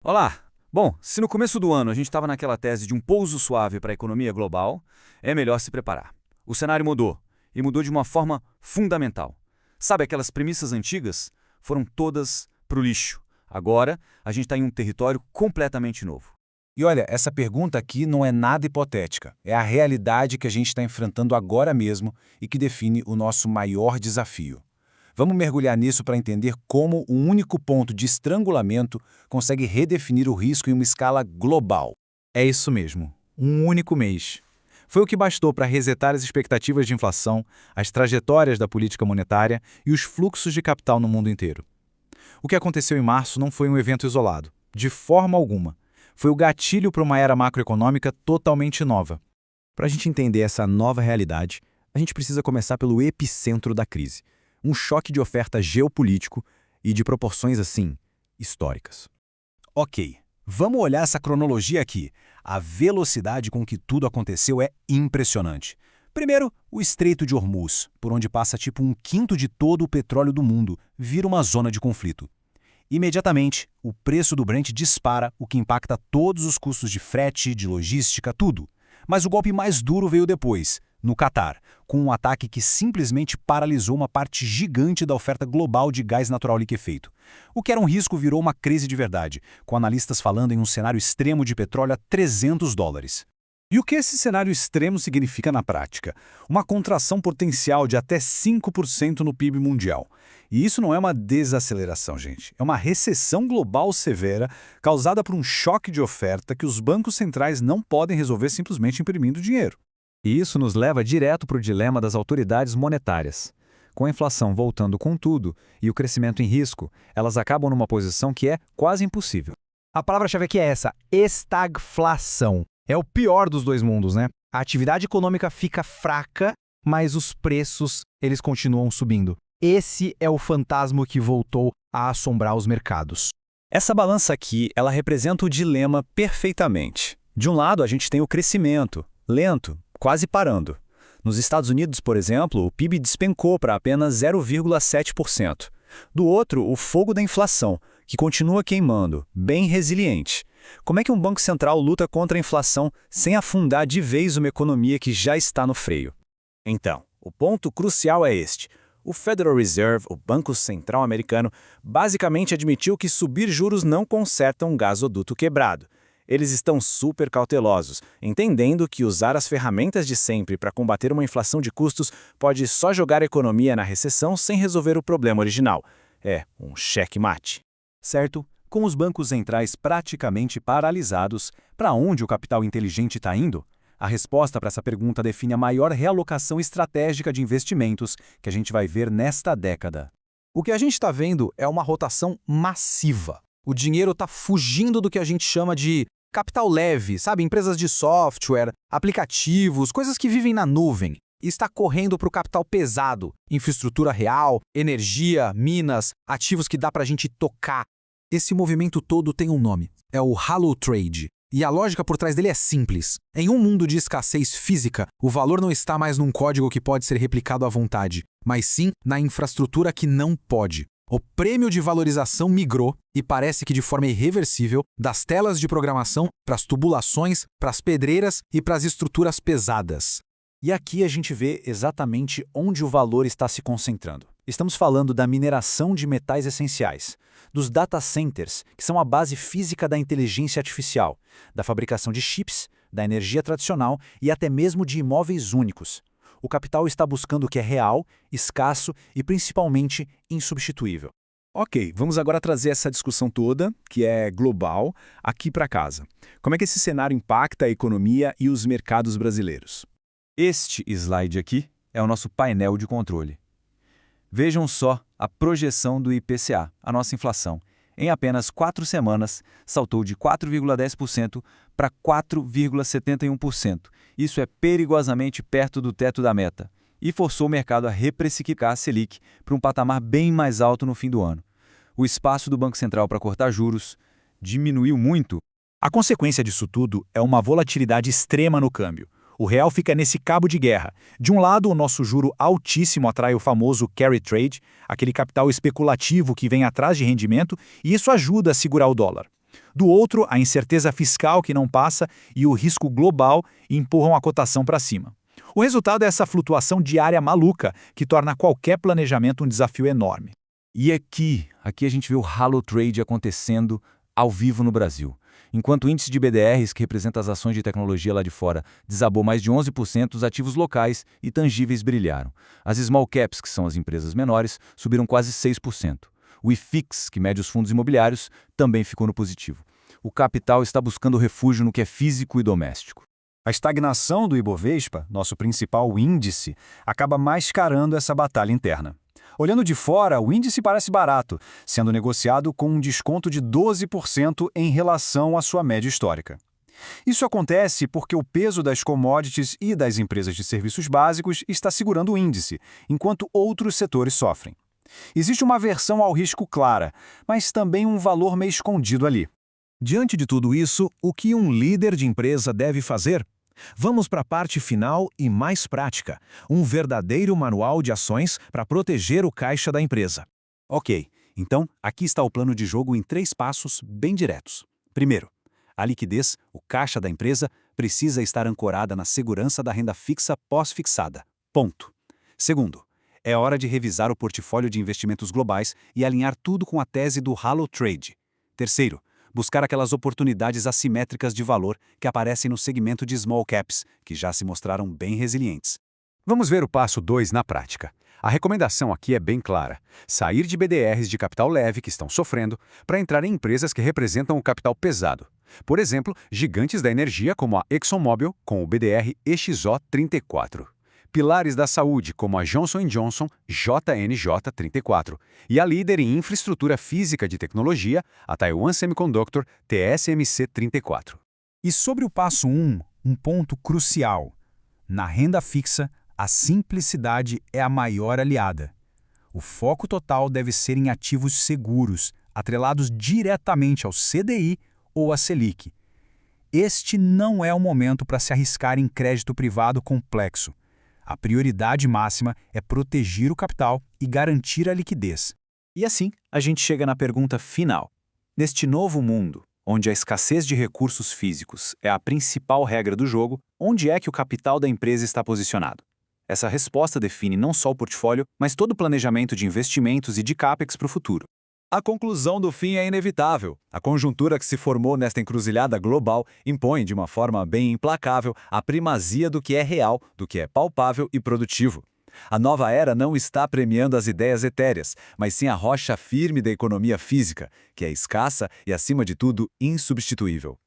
Olá! Bom, se no começo do ano a gente estava naquela tese de um pouso suave para a economia global, é melhor se preparar. O cenário mudou, e mudou de uma forma fundamental. Sabe aquelas premissas antigas? Foram todas pro lixo. Agora, a gente está em um território completamente novo. E olha, essa pergunta aqui não é nada hipotética. É a realidade que a gente está enfrentando agora mesmo e que define o nosso maior desafio. Vamos mergulhar nisso para entender como um único ponto de estrangulamento consegue redefinir o risco em uma escala global. É isso mesmo, um único mês. Foi o que bastou para resetar as expectativas de inflação, as trajetórias da política monetária e os fluxos de capital no mundo inteiro. O que aconteceu em março não foi um evento isolado, de forma alguma. Foi o gatilho para uma era macroeconômica totalmente nova. Para a gente entender essa nova realidade, a gente precisa começar pelo epicentro da crise. Um choque de oferta geopolítico e de proporções, assim, históricas. Ok, vamos olhar essa cronologia aqui. A velocidade com que tudo aconteceu é impressionante. Primeiro, o Estreito de Hormuz, por onde passa tipo um quinto de todo o petróleo do mundo, vira uma zona de conflito. Imediatamente, o preço do Brent dispara, o que impacta todos os custos de frete, de logística, tudo. Mas o golpe mais duro veio depois, no Catar, com um ataque que simplesmente paralisou uma parte gigante da oferta global de gás natural liquefeito. O que era um risco virou uma crise de verdade, com analistas falando em um cenário extremo de petróleo a $300. E o que esse cenário extremo significa na prática? Uma contração potencial de até 5% no PIB mundial. E isso não é uma desaceleração, gente. É uma recessão global severa causada por um choque de oferta que os bancos centrais não podem resolver simplesmente imprimindo dinheiro. E isso nos leva direto para o dilema das autoridades monetárias. Com a inflação voltando com tudo e o crescimento em risco, elas acabam numa posição que é quase impossível. A palavra-chave aqui é essa, estagflação. É o pior dos dois mundos, né? A atividade econômica fica fraca, mas os preços, eles continuam subindo. Esse é o fantasma que voltou a assombrar os mercados. Essa balança aqui, ela representa o dilema perfeitamente. De um lado, a gente tem o crescimento, lento, quase parando. Nos Estados Unidos, por exemplo, o PIB despencou para apenas 0,7%. Do outro, o fogo da inflação, que continua queimando, bem resiliente. Como é que um banco central luta contra a inflação sem afundar de vez uma economia que já está no freio? Então, o ponto crucial é este. O Federal Reserve, o Banco Central Americano, basicamente admitiu que subir juros não conserta um gasoduto quebrado. Eles estão super cautelosos, entendendo que usar as ferramentas de sempre para combater uma inflação de custos pode só jogar a economia na recessão sem resolver o problema original. É um checkmate. Certo? Com os bancos centrais praticamente paralisados, para onde o capital inteligente está indo? A resposta para essa pergunta define a maior realocação estratégica de investimentos que a gente vai ver nesta década. O que a gente está vendo é uma rotação massiva. O dinheiro está fugindo do que a gente chama de capital leve, sabe? Empresas de software, aplicativos, coisas que vivem na nuvem. E está correndo para o capital pesado, infraestrutura real, energia, minas, ativos que dá para a gente tocar. Esse movimento todo tem um nome, é o Halo Trade. E a lógica por trás dele é simples. Em um mundo de escassez física, o valor não está mais num código que pode ser replicado à vontade, mas sim na infraestrutura que não pode. O prêmio de valorização migrou, e parece que de forma irreversível, das telas de programação para as tubulações, para as pedreiras e para as estruturas pesadas. E aqui a gente vê exatamente onde o valor está se concentrando. Estamos falando da mineração de metais essenciais, dos data centers, que são a base física da inteligência artificial, da fabricação de chips, da energia tradicional e até mesmo de imóveis únicos. O capital está buscando o que é real, escasso e principalmente insubstituível. Ok, vamos agora trazer essa discussão toda, que é global, aqui para casa. Como é que esse cenário impacta a economia e os mercados brasileiros? Este slide aqui é o nosso painel de controle. Vejam só a projeção do IPCA, a nossa inflação. Em apenas 4 semanas, saltou de 4,10% para 4,71%. Isso é perigosamente perto do teto da meta e forçou o mercado a reprecificar a Selic para um patamar bem mais alto no fim do ano. O espaço do Banco Central para cortar juros diminuiu muito. A consequência disso tudo é uma volatilidade extrema no câmbio. O real fica nesse cabo de guerra. De um lado, o nosso juro altíssimo atrai o famoso carry trade, aquele capital especulativo que vem atrás de rendimento, e isso ajuda a segurar o dólar. Do outro, a incerteza fiscal que não passa e o risco global empurram a cotação para cima. O resultado é essa flutuação diária maluca que torna qualquer planejamento um desafio enorme. E aqui a gente vê o halo trade acontecendo ao vivo no Brasil. Enquanto o índice de BDRs, que representa as ações de tecnologia lá de fora, desabou mais de 11%, os ativos locais e tangíveis brilharam. As small caps, que são as empresas menores, subiram quase 6%. O IFIX, que mede os fundos imobiliários, também ficou no positivo. O capital está buscando refúgio no que é físico e doméstico. A estagnação do Ibovespa, nosso principal índice, acaba mascarando essa batalha interna. Olhando de fora, o índice parece barato, sendo negociado com um desconto de 12% em relação à sua média histórica. Isso acontece porque o peso das commodities e das empresas de serviços básicos está segurando o índice, enquanto outros setores sofrem. Existe uma aversão ao risco clara, mas também um valor meio escondido ali. Diante de tudo isso, o que um líder de empresa deve fazer? Vamos para a parte final e mais prática, um verdadeiro manual de ações para proteger o caixa da empresa. Ok, então aqui está o plano de jogo em 3 passos bem diretos. Primeiro, a liquidez, o caixa da empresa, precisa estar ancorada na segurança da renda fixa pós-fixada. Ponto. Segundo, é hora de revisar o portfólio de investimentos globais e alinhar tudo com a tese do halo trade. Terceiro, buscar aquelas oportunidades assimétricas de valor que aparecem no segmento de small caps, que já se mostraram bem resilientes. Vamos ver o passo 2 na prática. A recomendação aqui é bem clara: sair de BDRs de capital leve que estão sofrendo para entrar em empresas que representam o capital pesado. Por exemplo, gigantes da energia como a ExxonMobil com o BDR EXO34. Pilares da saúde como a Johnson & Johnson JNJ34 e a líder em infraestrutura física de tecnologia, a Taiwan Semiconductor TSMC34. E sobre o passo 1, um ponto crucial. Na renda fixa, a simplicidade é a maior aliada. O foco total deve ser em ativos seguros, atrelados diretamente ao CDI ou à Selic. Este não é o momento para se arriscar em crédito privado complexo. A prioridade máxima é proteger o capital e garantir a liquidez. E assim, a gente chega na pergunta final. Neste novo mundo, onde a escassez de recursos físicos é a principal regra do jogo, onde é que o capital da empresa está posicionado? Essa resposta define não só o portfólio, mas todo o planejamento de investimentos e de CAPEX para o futuro. A conclusão do fim é inevitável. A conjuntura que se formou nesta encruzilhada global impõe, de uma forma bem implacável, a primazia do que é real, do que é palpável e produtivo. A nova era não está premiando as ideias etéreas, mas sim a rocha firme da economia física, que é escassa e, acima de tudo, insubstituível.